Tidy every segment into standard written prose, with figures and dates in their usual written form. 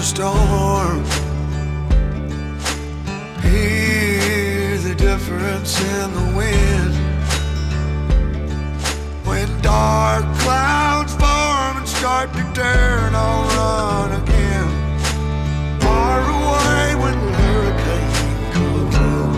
storm. Hear the difference in the wind when dark clouds form and start to turn. I'll run again, far away when the hurricane comes in.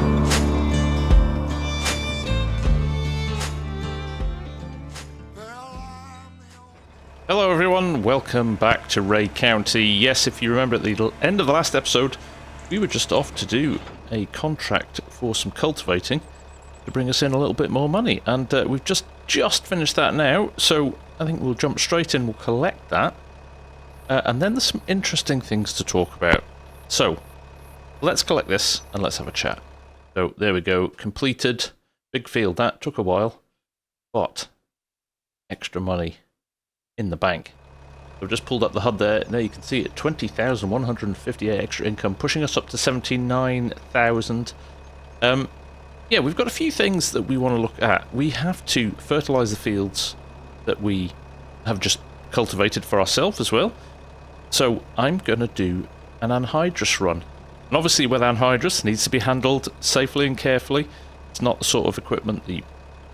Hello everyone, welcome back to Ray County. Yes, if you remember at the end of the last episode, we were just off to do a contract for some cultivating to bring us in a little bit more money, and we've just finished that now, so I think we'll jump straight in, we'll collect that, and then there's some interesting things to talk about. So, let's collect this and let's have a chat. So, there we go, completed, big field, that took a while, but extra money in the bank. I've just pulled up the HUD there. There you can see it, 20,158 extra income, pushing us up to 79,000. Yeah, we've got a few things that we want to look at. We have to fertilize the fields that we have just cultivated for ourselves as well. So I'm going to do an anhydrous run. And obviously with anhydrous, it needs to be handled safely and carefully. It's not the sort of equipment that you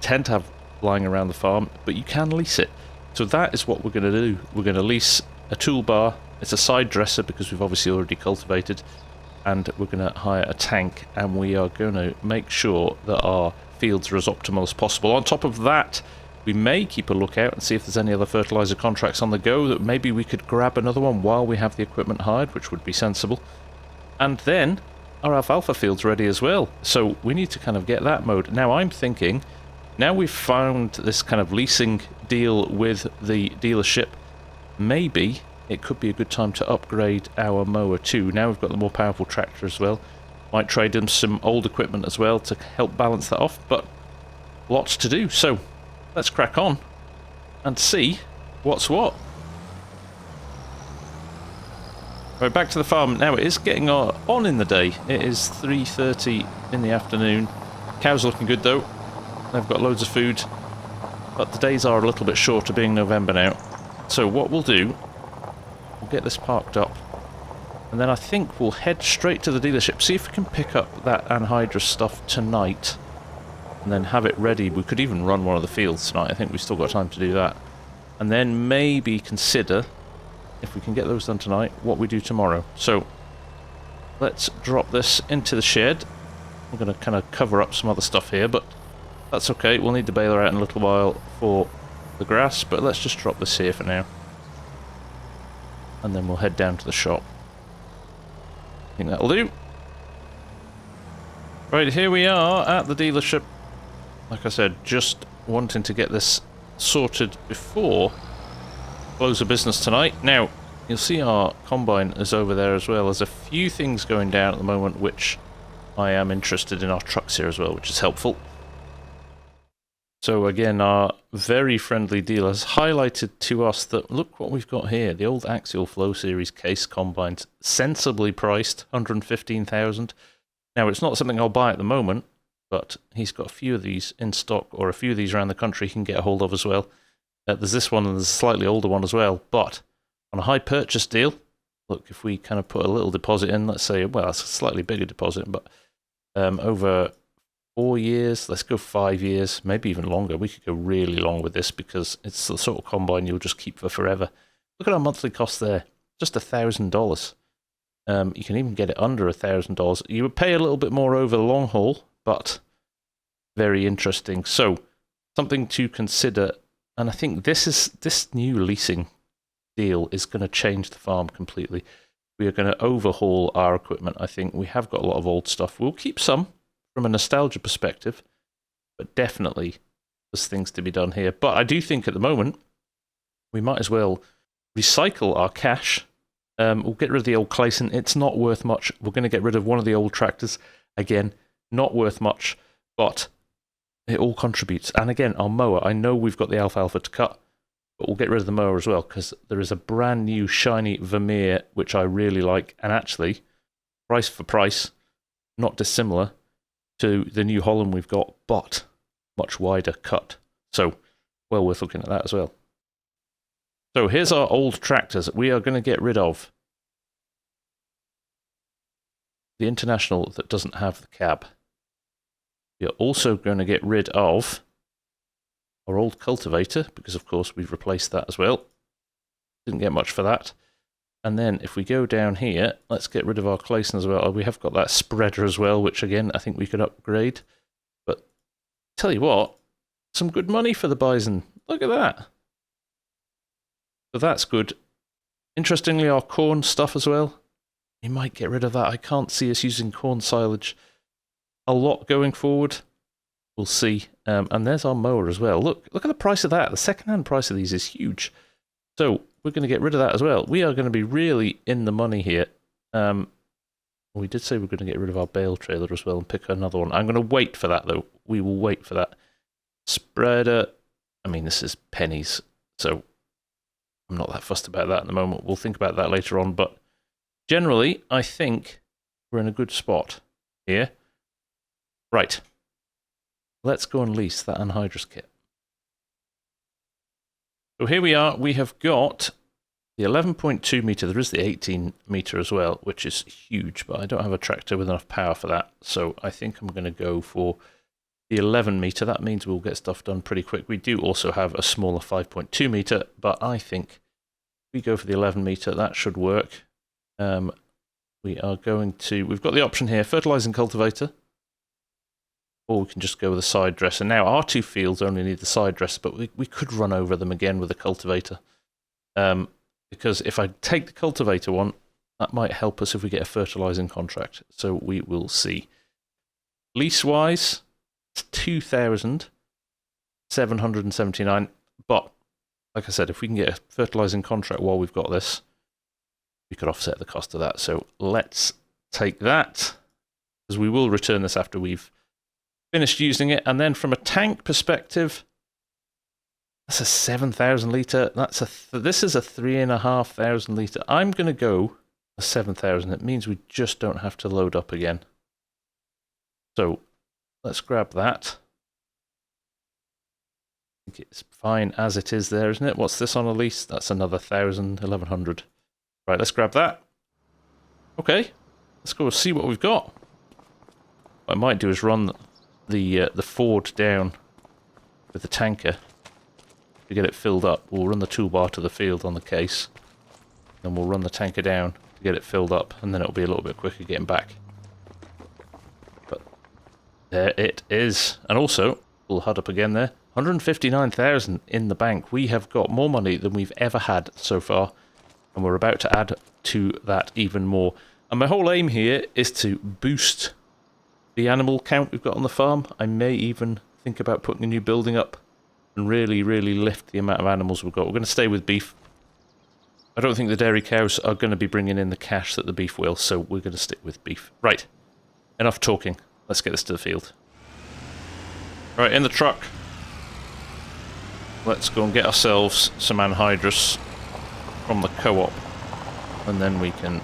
tend to have lying around the farm, but you can lease it. So that is what we're going to do. We're going to lease a toolbar. It's a side dresser because we've obviously already cultivated. And we're going to hire a tank. And we are going to make sure that our fields are as optimal as possible. On top of that, we may keep a lookout and see if there's any other fertilizer contracts on the go that maybe we could grab another one while we have the equipment hired, which would be sensible. And then our alfalfa field's ready as well. So we need to kind of get that mode. Now I'm thinking, now we've found this kind of leasing deal with the dealership, maybe it could be a good time to upgrade our mower too. Now we've got the more powerful tractor as well. Might trade in some old equipment as well to help balance that off, but lots to do. So let's crack on and see what's what. Right, back to the farm. Now it is getting on in the day. It is 3:30 in the afternoon. Cows are looking good though. They've got loads of food, but the days are a little bit shorter being November now. So what we'll do, we'll get this parked up, and then I think we'll head straight to the dealership, see if we can pick up that anhydrous stuff tonight, and then have it ready. We could even run one of the fields tonight. I think we've still got time to do that. And then maybe consider, if we can get those done tonight, what we do tomorrow. So let's drop this into the shed. I'm going to kind of cover up some other stuff here, but that's okay. We'll need the baler out in a little while for the grass, but let's just drop this here for now. And then we'll head down to the shop. I think that'll do. Right, here we are at the dealership. Like I said, just wanting to get this sorted before close of business tonight. Now, you'll see our combine is over there as well. There's a few things going down at the moment, which I am interested in our trucks here as well, which is helpful. So again, our very friendly dealer has highlighted to us that, look what we've got here, the old Axial Flow Series case combines, sensibly priced, 115,000. Now, it's not something I'll buy at the moment, but he's got a few of these in stock, or a few of these around the country he can get a hold of as well. There's this one, and there's a slightly older one as well, but on a high purchase deal, look, if we kind of put a little deposit in, let's say, well, it's a slightly bigger deposit, but over 4 years, let's go 5 years, maybe even longer. We could go really long with this because it's the sort of combine you'll just keep for forever. Look at our monthly cost there, just $1,000. You can even get it under $1,000. You would pay a little bit more over the long haul, but very interesting. So something to consider, and I think this new leasing deal is going to change the farm completely. We are going to overhaul our equipment. I think we have got a lot of old stuff. We'll keep some from a nostalgia perspective, but definitely there's things to be done here. But I do think at the moment we might as well recycle our cash. We'll get rid of the old Clayson. It's not worth much. We're going to get rid of one of the old tractors. Again, not worth much, but it all contributes. And again, our mower, I know we've got the alfalfa to cut, but we'll get rid of the mower as well, because there is a brand new shiny Vermeer, which I really like, and actually, price for price, not dissimilar to the New Holland we've got, but much wider cut. So, well worth looking at that as well. So here's our old tractors we are going to get rid of. the International that doesn't have the cab. We are also going to get rid of our old cultivator, because of course we've replaced that as well. Didn't get much for that. And then if we go down here, let's get rid of our Clayson as well. We have got that spreader as well, which again, I think we could upgrade. But tell you what, some good money for the Bison. Look at that. So that's good. Interestingly, our corn stuff as well. We might get rid of that. I can't see us using corn silage a lot going forward. We'll see. And there's our mower as well. Look at the price of that. The second-hand price of these is huge. So we're going to get rid of that as well. We are going to be really in the money here. We did say we're going to get rid of our bale trailer as well and pick another one. I'm going to wait for that, though. We will wait for that. Spreader. I mean, this is pennies, so I'm not that fussed about that at the moment. We'll think about that later on, but generally, I think we're in a good spot here. Right. Let's go and lease that anhydrous kit. So here we are. We have got the 11.2 meter. There is the 18 meter as well, which is huge, but I don't have a tractor with enough power for that. So I think I'm going to go for the 11 meter. That means we'll get stuff done pretty quick. We do also have a smaller 5.2 meter, but I think if we go for the 11 meter, that should work. We are going to, we've got the option here, fertilizing cultivator, or we can just go with a side dresser. Now, our two fields only need the side dresser, but we could run over them again with the cultivator. Because if I take the cultivator one, that might help us if we get a fertilizing contract. So we will see. Lease-wise, it's 2,779. But, like I said, if we can get a fertilizing contract while we've got this, we could offset the cost of that. So let's take that, because we will return this after we've finished using it. And then from a tank perspective, that's a 7,000 litre. This is a 3,500 litre. I'm going to go a 7,000. It means we just don't have to load up again. So let's grab that. I think it's fine as it is there, isn't it? What's this on a lease? That's another 1,000, 1,100. Right, let's grab that. Okay, let's go see what we've got. What I might do is run the Ford down with the tanker to get it filled up. We'll run the toolbar to the field on the case, then we'll run the tanker down to get it filled up, and then it'll be a little bit quicker getting back. But there it is. And also, we'll HUD up again there. 159,000 in the bank. We have got more money than we've ever had so far, and we're about to add to that even more. And my whole aim here is to boost the animal count we've got on the farm. I may even think about putting a new building up and really, really lift the amount of animals we've got. We're going to stay with beef. I don't think the dairy cows are going to be bringing in the cash that the beef will, so we're going to stick with beef. Right, enough talking. Let's get this to the field. Right, in the truck. Let's go and get ourselves some anhydrous from the co-op, and then we can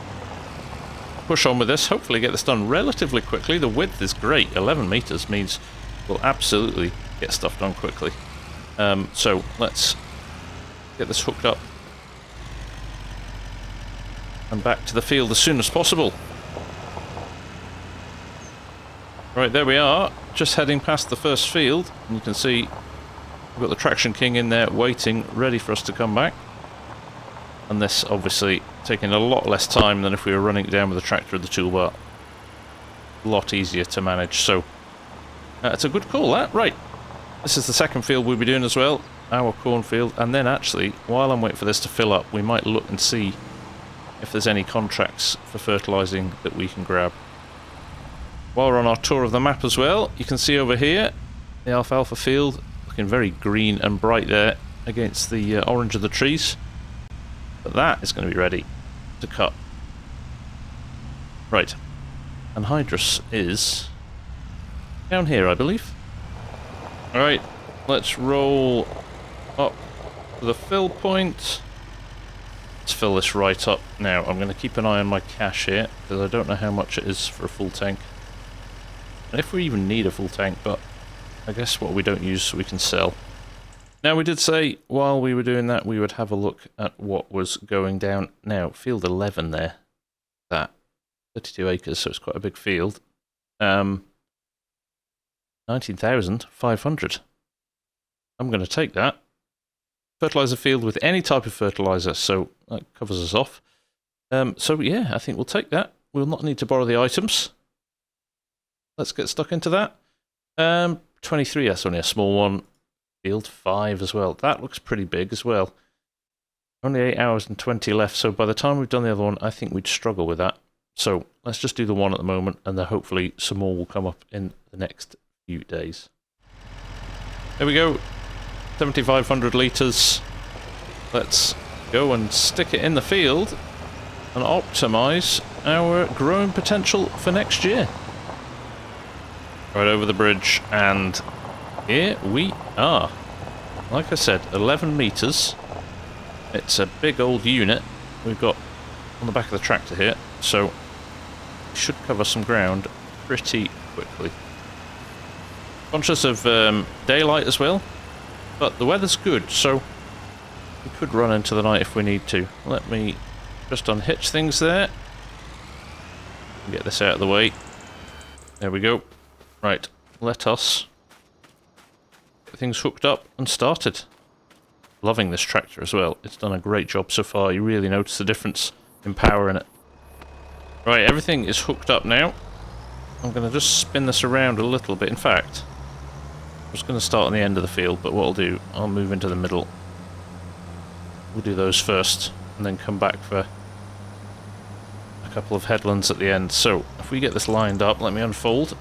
push on with this. Hopefully get this done relatively quickly. The width is great. 11 meters means we'll absolutely get stuff done quickly. So let's get this hooked up and back to the field as soon as possible. Right, there we are, just heading past the first field, and you can see we've got the Traction King in there waiting, ready for us to come back. And this obviously taking a lot less time than if we were running it down with the tractor and the toolbar. A lot easier to manage, so it's a good call, that. Right, this is the second field we'll be doing as well, our cornfield. And then actually, while I'm waiting for this to fill up, we might look and see if there's any contracts for fertilizing that we can grab. While we're on our tour of the map as well, you can see over here the alfalfa field looking very green and bright there against the orange of the trees. But that is going to be ready to cut. Right, anhydrous is down here, I believe. Alright, let's roll up to the fill point. Let's fill this right up. Now, I'm going to keep an eye on my cash here, because I don't know how much it is for a full tank. And if we even need a full tank, but I guess what we don't use we can sell. Now, we did say while we were doing that we would have a look at what was going down. Now, field 11 there. That 32 acres, so it's quite a big field. 19,500. I'm going to take that. Fertilizer field with any type of fertilizer, so that covers us off. So yeah, I think we'll take that. We'll not need to borrow the items. Let's get stuck into that. 23, that's only a small one. Field 5 as well. That looks pretty big as well. Only 8 hours and 20 left, so by the time we've done the other one, I think we'd struggle with that. So let's just do the one at the moment, and then hopefully some more will come up in the next few days. There we go. 7,500 litres. Let's go and stick it in the field and optimise our growing potential for next year. Right over the bridge, and here we are. Like I said, 11 metres. It's a big old unit we've got on the back of the tractor here, so we should cover some ground pretty quickly. Conscious of daylight as well, but the weather's good, so we could run into the night if we need to. Let me just unhitch things there. Get this out of the way. There we go. Right, let us get things hooked up and started. Loving this tractor as well. It's done a great job so far. You really notice the difference in power in it. Right, everything is hooked up now. I'm going to just spin this around a little bit. In fact, I was going to start on the end of the field, but what I'll do, I'll move into the middle. We'll do those first, and then come back for a couple of headlands at the end. So, if we get this lined up, let me unfold.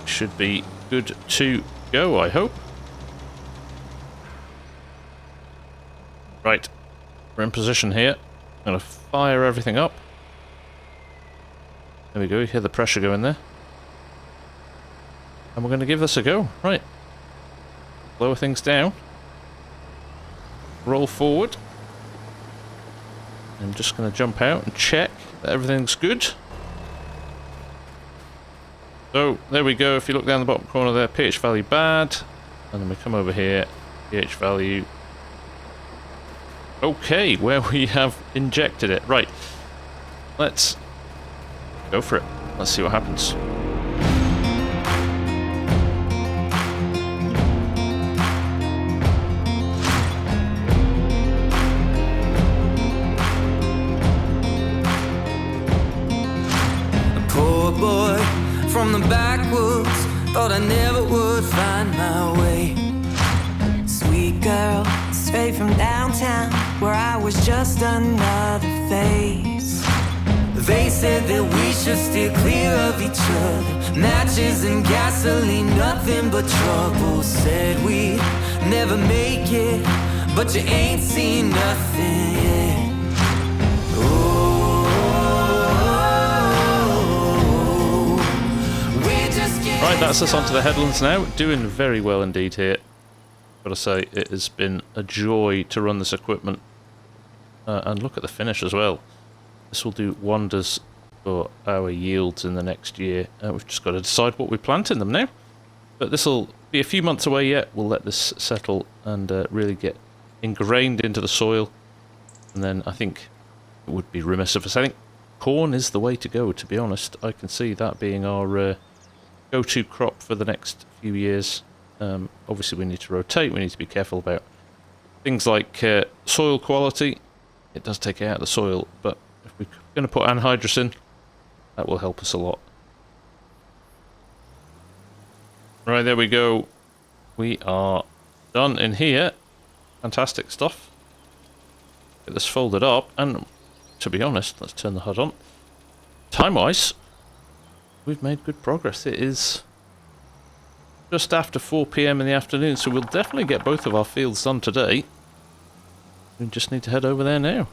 Should be good to go, I hope. Right, we're in position here. I'm going to fire everything up. There we go, you hear the pressure go in there. And we're going to give this a go. Right. Lower things down. Roll forward. I'm just going to jump out and check that everything's good. So, there we go. If you look down the bottom corner there, pH value bad. And then we come over here, pH value okay, where we have injected it. Right, let's go for it. Let's see what happens. A poor boy from the backwoods, thought I never would find my way. Sweet girl, straight from downtown, where I was just another face. They said that we should steer clear of each other. Matches and gasoline, nothing but trouble. Said we'd never make it, but you ain't seen nothing yet. Oh, we're just getting Right, that's us onto the headlands now. Doing very well indeed here. Gotta say, it has been a joy to run this equipment. And look at the finish as well. This will do wonders for our yields in the next year. We've just got to decide what we plant in them now. But this will be a few months away yet. We'll let this settle and really get ingrained into the soil. And then I think it would be remiss of us. I think corn is the way to go, to be honest. I can see that being our go-to crop for the next few years. Obviously we need to rotate, we need to be careful about things like soil quality. It does take it out of the soil, but if we're going to put anhydrous in, that will help us a lot. Right, there we go. We are done in here. Fantastic stuff. Get this folded up, and to be honest, let's turn the HUD on. Time-wise, we've made good progress. It is just after 4 PM in the afternoon, so we'll definitely get both of our fields done today. We just need to head over there now.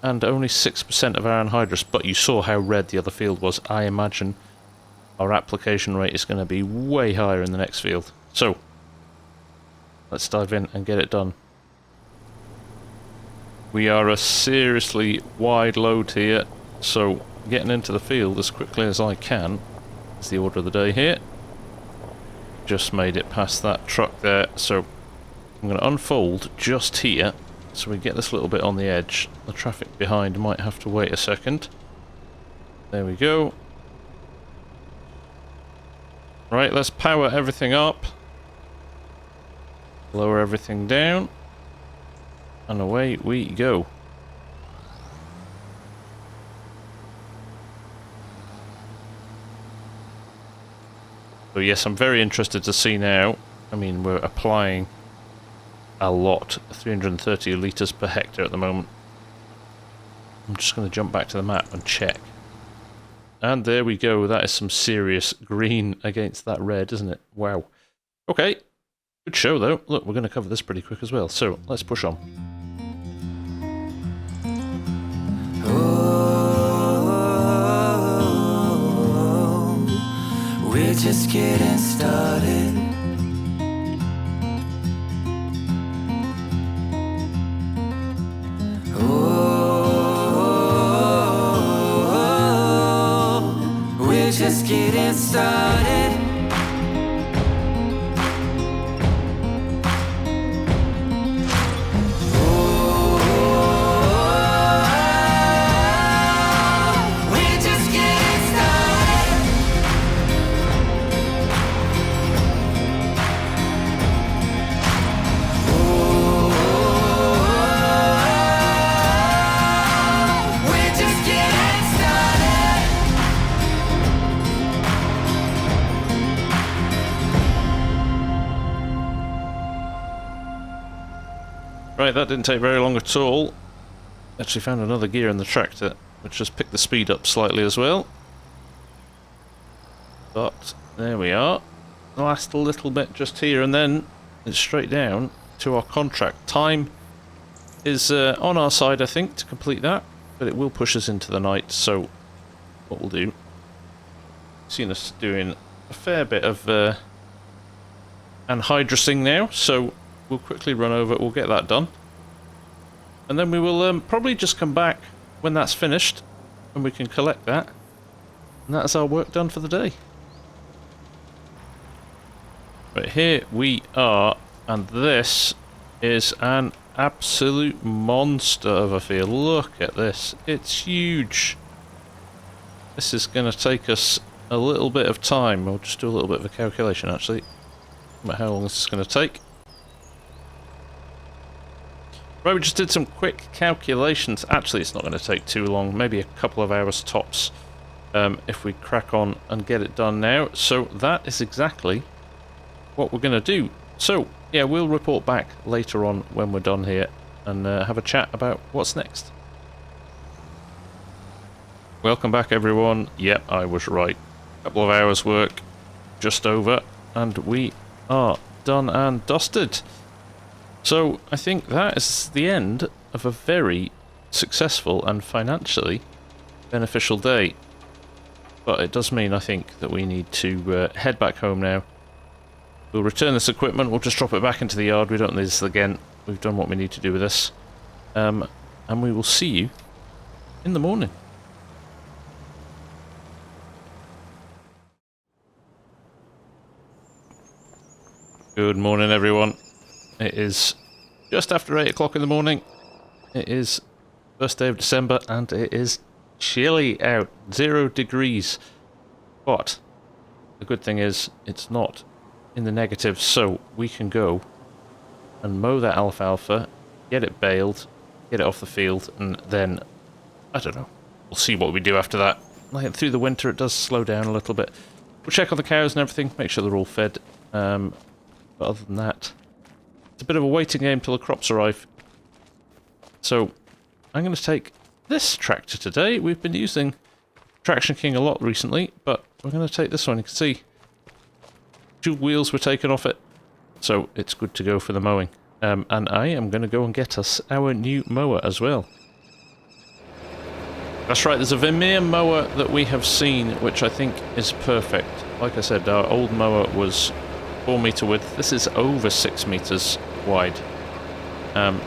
And only 6% of our anhydrous, but you saw how red the other field was. I imagine our application rate is going to be way higher in the next field. So, let's dive in and get it done. We are a seriously wide load here, so getting into the field as quickly as I can is the order of the day here. Just made it past that truck there, so I'm going to unfold just here so we get this little bit on the edge. The traffic behind might have to wait a second. There we go. Right, let's power everything up. Lower everything down. And away we go. So yes, I'm very interested to see now. I mean, we're applying a lot, 330 litres per hectare at the moment. I'm just going to jump back to the map and check. And there we go, that is some serious green against that red, isn't it? Wow. Okay, good show though. Look, we're going to cover this pretty quick as well, so let's push on. Oh, we're just getting started. Just getting started. Oh, we're just getting started. Oh, we're just getting started. Right, that didn't take very long at all. Actually found another gear in the tractor, which just picked the speed up slightly as well. But there we are. The last little bit just here, and then it's straight down to our contract. Time is on our side, I think, to complete that, but it will push us into the night, so what we'll do... Seen us doing a fair bit of anhydrous now, so we'll quickly run over it, we'll get that done. And then we will probably just come back when that's finished, and we can collect that. And that's our work done for the day. Right, here we are, and this is an absolute monster of a field. Look at this, it's huge. This is going to take us a little bit of time. We'll just do a little bit of a calculation actually about how long this is going to take. Right, we just did some quick calculations. Actually, it's not going to take too long, maybe a couple of hours tops, if we crack on and get it done now. So that is exactly what we're going to do. So, yeah, we'll report back later on when we're done here and have a chat about what's next. Welcome back, everyone. Yep, I was right. Couple of hours work, just over, and we are done and dusted. So I think that is the end of a very successful and financially beneficial day. But it does mean, I think, that we need to head back home now. We'll return this equipment, we'll just drop it back into the yard, we don't need this again. We've done what we need to do with this. And we will see you in the morning. Good morning, everyone. It is just after 8 o'clock in the morning. It is first day of December and it is chilly out, 0 degrees. But the good thing is it's not in the negative, so we can go and mow that alfalfa, get it baled, get it off the field, and then, I don't know, we'll see what we do after that. Like through the winter it does slow down a little bit. We'll check on the cows and everything, make sure they're all fed. But other than that, it's a bit of a waiting game till the crops arrive. So, I'm going to take this tractor today. We've been using Traction King a lot recently, but we're going to take this one. You can see dual wheels were taken off it, so it's good to go for the mowing. And I am going to go and get us our new mower as well. That's right, there's a Vermeer mower that we have seen, which I think is perfect. Like I said, our old mower was 4 meter width. This is over 6 meters wide.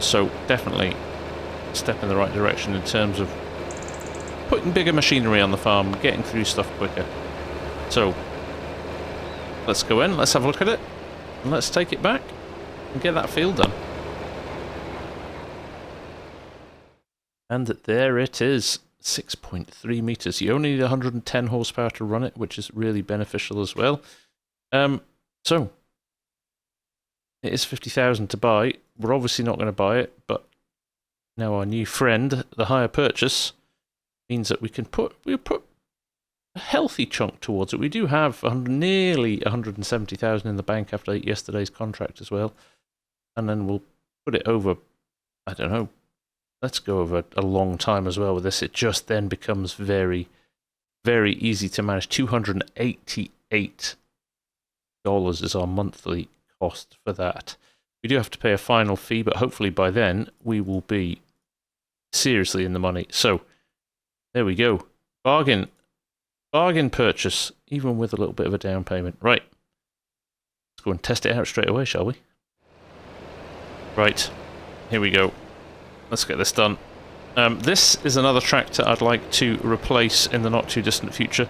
So definitely a step in the right direction in terms of putting bigger machinery on the farm, getting through stuff quicker. So let's go in, let's have a look at it, and let's take it back and get that field done. And there it is, 6.3 meters. You only need 110 horsepower to run it, which is really beneficial as well. So it is 50,000 to buy. We're obviously not going to buy it, but now our new friend, the hire purchase, means that we put a healthy chunk towards it. We do have nearly 170,000 in the bank after yesterday's contract as well, and then we'll put it over. I don't know. Let's go over a long time as well with this. It just then becomes very, very easy to manage. $288 is our monthly cost for that. We do have to pay a final fee, but hopefully by then we will be seriously in the money. So there we go. Bargain purchase, even with a little bit of a down payment. Right. Let's go and test it out straight away, shall we? Right. Here we go. Let's get this done. This is another tractor I'd like to replace in the not too distant future.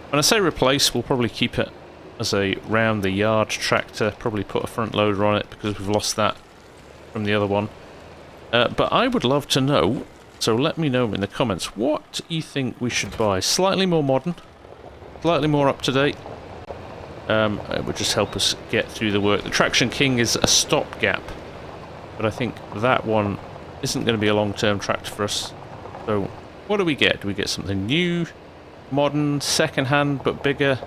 When I say replace, we'll probably keep it as a round the yard tractor, probably put a front loader on it because we've lost that from the other one. But I would love to know, so let me know in the comments, what you think we should buy. Slightly more modern, slightly more up to date. It would just help us get through the work. The Traction King is a stopgap, but I think that one isn't going to be a long-term tractor for us. So what do we get? Do we get something new, modern, second-hand but bigger?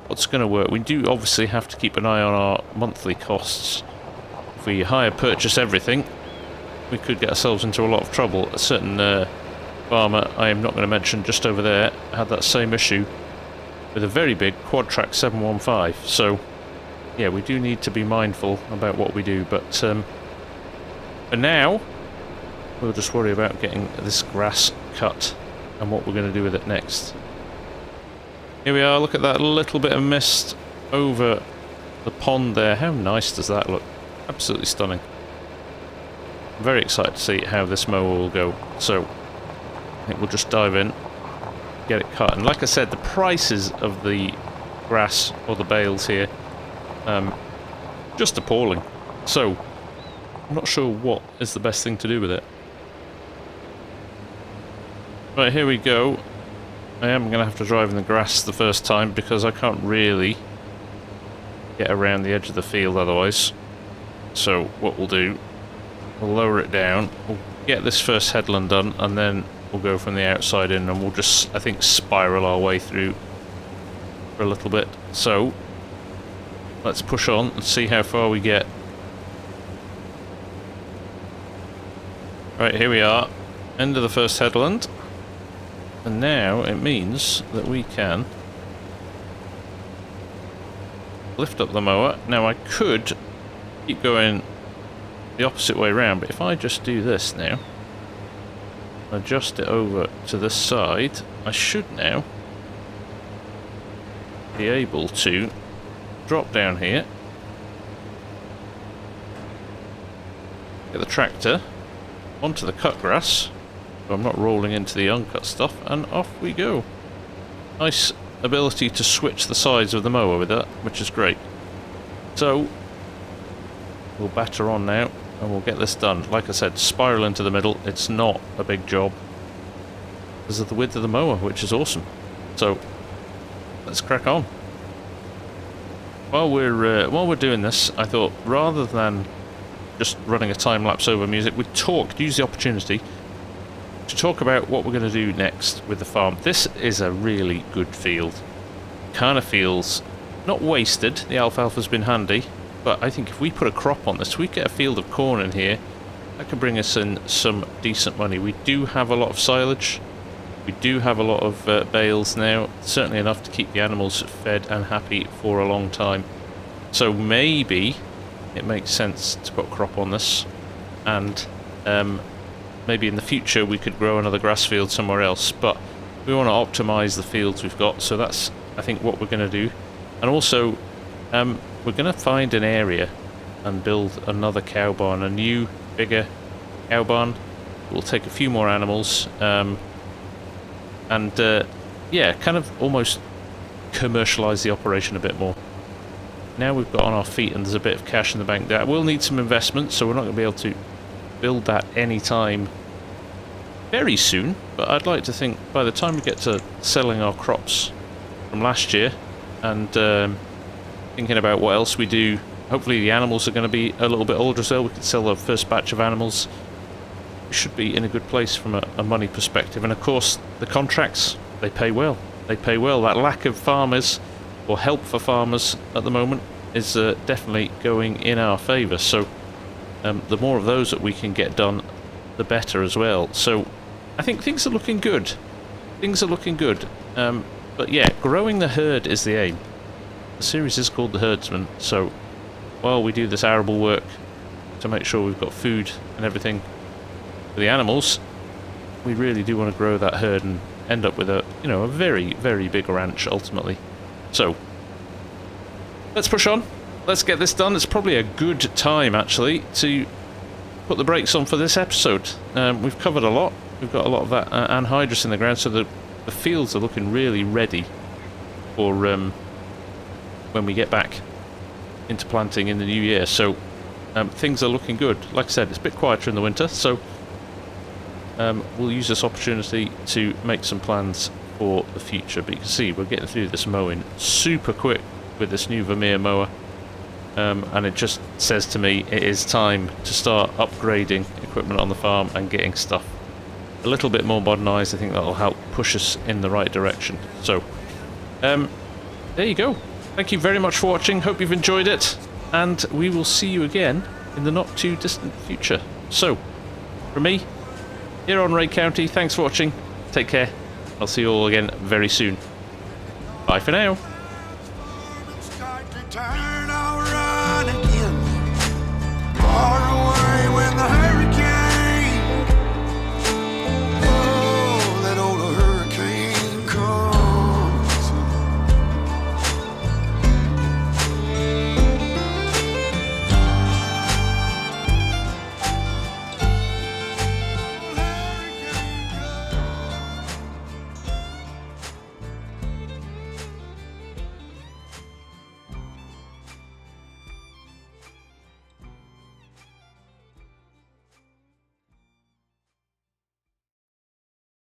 What's going to work? We do obviously have to keep an eye on our monthly costs. If we hire purchase everything, we could get ourselves into a lot of trouble. A certain farmer, I am not going to mention, just over there, had that same issue with a very big quad-track 715. So yeah, we do need to be mindful about what we do, but for now, we'll just worry about getting this grass cut and what we're going to do with it next. Here we are, look at that little bit of mist over the pond there. How nice does that look? Absolutely stunning. I'm very excited to see how this mower will go. So, I think we'll just dive in, get it cut. And like I said, the prices of the grass or the bales here, just appalling. So, I'm not sure what is the best thing to do with it. Right, here we go. I am going to have to drive in the grass the first time because I can't really get around the edge of the field otherwise. So what we'll do, we'll lower it down, we'll get this first headland done, and then we'll go from the outside in, and we'll just, I think, spiral our way through for a little bit. So let's push on and see how far we get. Right, here we are, end of the first headland, and now it means that we can lift up the mower. Now I could keep going the opposite way around, but if I just do this now, adjust it over to this side, I should now be able to drop down here, get the tractor onto the cut grass, so I'm not rolling into the uncut stuff, and off we go. Nice ability to switch the sides of the mower with that, which is great. So we'll batter on now and we'll get this done. Like I said, spiral into the middle. It's not a big job because of the width of the mower, which is awesome. So let's crack on. While we're doing this, I thought rather than just running a time-lapse over music, we'd use the opportunity to talk about what we're going to do next with the farm. This is a really good field. Kind of feels not wasted. The alfalfa's been handy, but I think if we put a crop on this, we get a field of corn in here, that could bring us in some decent money. We do have a lot of silage. We do have a lot of bales now, certainly enough to keep the animals fed and happy for a long time. So maybe it makes sense to put crop on this, and maybe in the future we could grow another grass field somewhere else, but we want to optimize the fields we've got, so that's, I think, what we're going to do. And also we're going to find an area and build another cow barn, a new, bigger cow barn. We'll take a few more animals, and yeah, kind of almost commercialize the operation a bit more. Now we've got on our feet and there's a bit of cash in the bank. That will need some investment, so we're not going to be able to build that anytime very soon, but I'd like to think by the time we get to selling our crops from last year and thinking about what else we do, hopefully the animals are going to be a little bit older as well. We can sell the first batch of animals. We should be in a good place from a money perspective. And of course, the contracts, they pay well. They pay well. That lack of farmers or help for farmers at the moment is definitely going in our favour. So the more of those that we can get done, the better as well. So I think things are looking good. Things are looking good. But yeah, growing the herd is the aim. The series is called the Herdsman, so while we do this arable work to make sure we've got food and everything for the animals, we really do want to grow that herd and end up with a, you know, a very, very big ranch ultimately. So let's push on. Let's get this done. It's probably a good time actually to put the brakes on for this episode. We've covered a lot. We've got a lot of that anhydrous in the ground, so the fields are looking really ready for when we get back into planting in the new year. So things are looking good. Like I said, it's a bit quieter in the winter, so we'll use this opportunity to make some plans for the future. But you can see we're getting through this mowing super quick with this new Vermeer mower, and it just says to me it is time to start upgrading equipment on the farm and getting stuff a little bit more modernised. I think that'll help push us in the right direction. So there you go. Thank you very much for watching. Hope you've enjoyed it, and we will see you again in the not too distant future. So from me here on Ray County, thanks for watching. Take care. I'll see you all again very soon. Bye for now. Start to turn